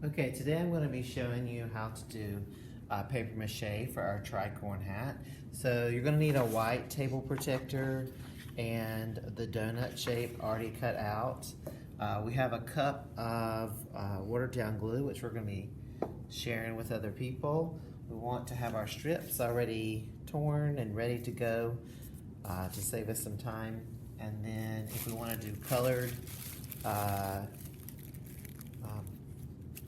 Okay, today I'm going to be showing you how to do papier-mâché for our tricorne hat. So you're going to need a white table protector and the donut shape already cut out. We have a cup of watered down glue, which we're going to be sharing with other people. We want to have our strips already torn and ready to go to save us some time. And then if we want to do colored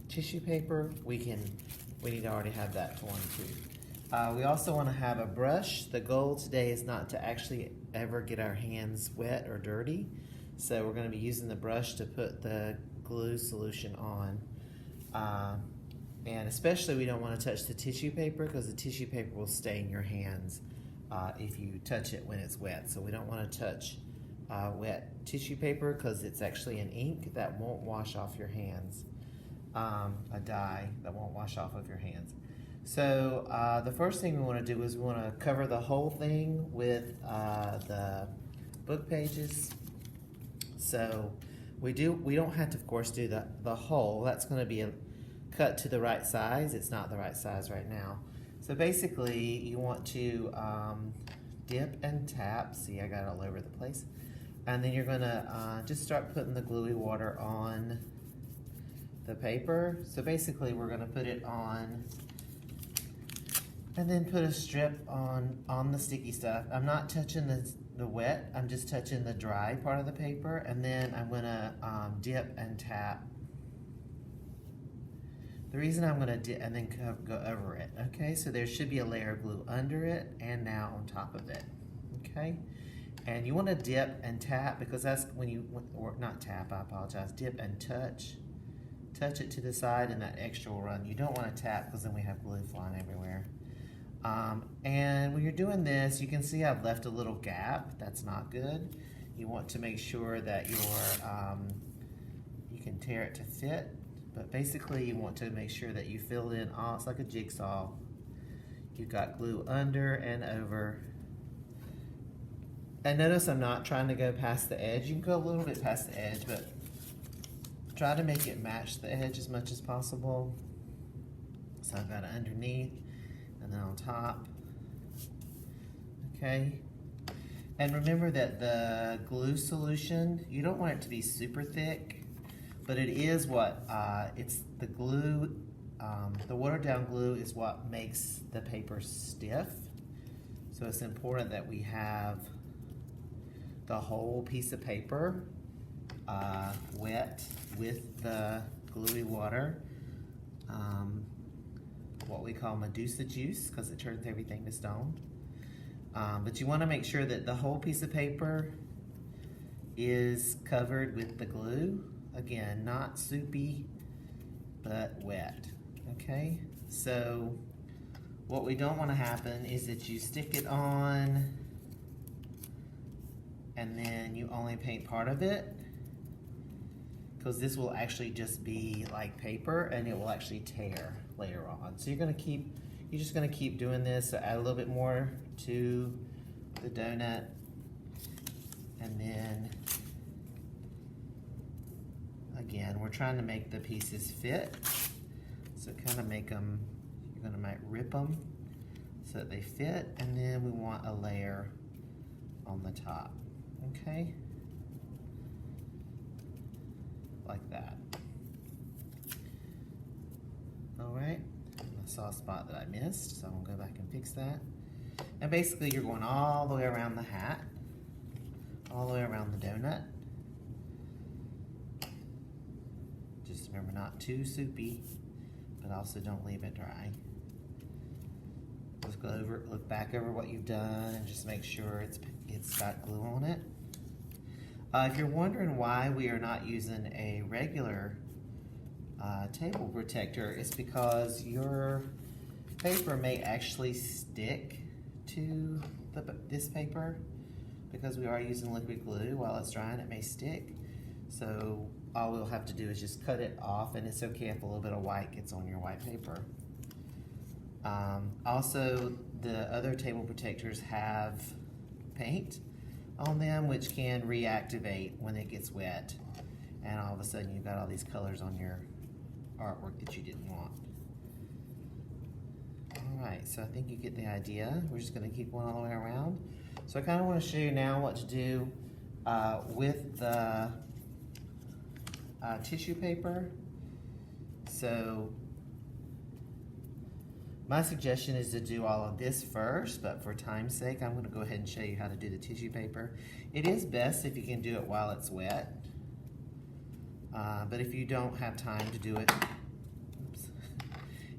tissue paper, we need to already have that torn too. We also want to have a brush. The goal today is not to actually ever get our hands wet or dirty. So we're going to be using the brush to put the glue solution on. And especially we don't want to touch the tissue paper because the tissue paper will stain your hands if you touch it when it's wet. So we don't want to touch wet tissue paper because it's actually an ink that won't wash off your hands. A dye that won't wash off of your hands. So the first thing we want to do is we want to cover the whole thing with the book pages. So we don't have to, of course, do the whole. That's going to be cut to the right size. It's not the right size right now. So basically you want to dip and tap. See, I got it all over the place. And then you're going to just start putting the gluey water on the paper. So basically we're going to put it on and then put a strip on the sticky stuff. I'm not touching the wet, I'm just touching the dry part of the paper, and then I'm going to dip and tap. The reason I'm going to dip and then go over it, okay? So there should be a layer of glue under it and now on top of it, okay? And you want to dip and tap because that's when you, or not tap, I apologize, dip and touch. Touch it to the side and that extra will run. You don't want to tap because then we have glue flying everywhere. And when you're doing this, you can see I've left a little gap. That's not good. You want to make sure that you can tear it to fit, but basically you want to make sure that you fill in all, it's like a jigsaw. You've got glue under and over. And notice I'm not trying to go past the edge. You can go a little bit past the edge, but try to make it match the edge as much as possible. So I've got it underneath and then on top. Okay. And remember that the glue solution, you don't want it to be super thick, but it is what, it's the glue, the watered down glue is what makes the paper stiff. So it's important that we have the whole piece of paper wet with the gluey water, what we call Medusa juice because it turns everything to stone. But you want to make sure that the whole piece of paper is covered with the glue. Again, not soupy, but wet. Okay, so what we don't want to happen is that you stick it on and then you only paint part of it, because this will actually just be like paper and it will actually tear later on. So you're just gonna keep doing this. So add a little bit more to the donut, and then again, we're trying to make the pieces fit. So kind of make them, might rip them so that they fit, and then we want a layer on the top, okay? Like that. All right, I saw a spot that I missed, so I'm gonna go back and fix that. And basically you're going all the way around the hat, all the way around the donut. Just remember, not too soupy, but also don't leave it dry. Just go over, look back over what you've done and just make sure it's got glue on it. If you're wondering why we are not using a regular table protector, it's because your paper may actually stick to this paper because we are using liquid glue. While it's drying, it may stick. So all we'll have to do is just cut it off, and it's okay if a little bit of white gets on your white paper. Also, the other table protectors have paint on them, which can reactivate when it gets wet, and all of a sudden you've got all these colors on your artwork that you didn't want. Alright, so I think you get the idea. We're just going to keep going all the way around. So I kind of want to show you now what to do with the tissue paper. So my suggestion is to do all of this first, but for time's sake, I'm going to go ahead and show you how to do the tissue paper. It is best if you can do it while it's wet, but if you don't have time to do it,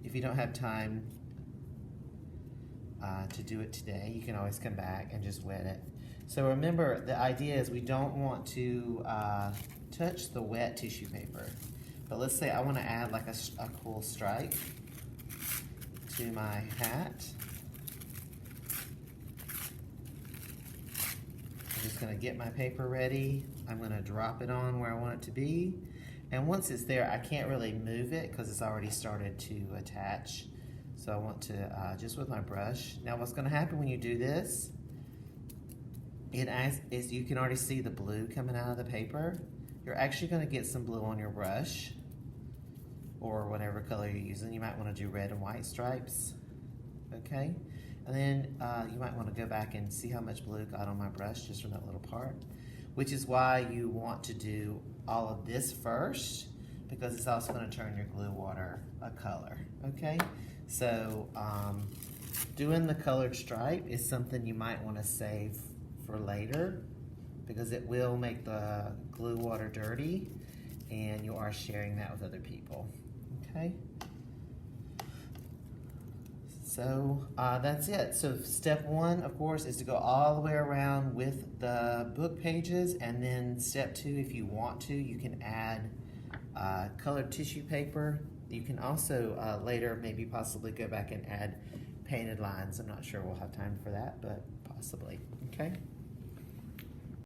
if you don't have time to do it today, you can always come back and just wet it. So remember, the idea is we don't want to touch the wet tissue paper. But let's say I want to add like a cool stripe to my hat. I'm just going to get my paper ready. I'm going to drop it on where I want it to be. And once it's there, I can't really move it because it's already started to attach. So I want to, just with my brush. Now what's going to happen when you do this, you can already see the blue coming out of the paper. You're actually going to get some blue on your brush, or whatever color you're using. You might want to do red and white stripes, okay? And then you might want to go back and see how much blue got on my brush just from that little part, which is why you want to do all of this first, because it's also going to turn your glue water a color, okay? So doing the colored stripe is something you might want to save for later, because it will make the glue water dirty and you are sharing that with other people, okay? So that's it. So step one, of course, is to go all the way around with the book pages, and then step two, if you want to, you can add colored tissue paper. You can also later maybe possibly go back and add painted lines. I'm not sure we'll have time for that, but possibly, okay?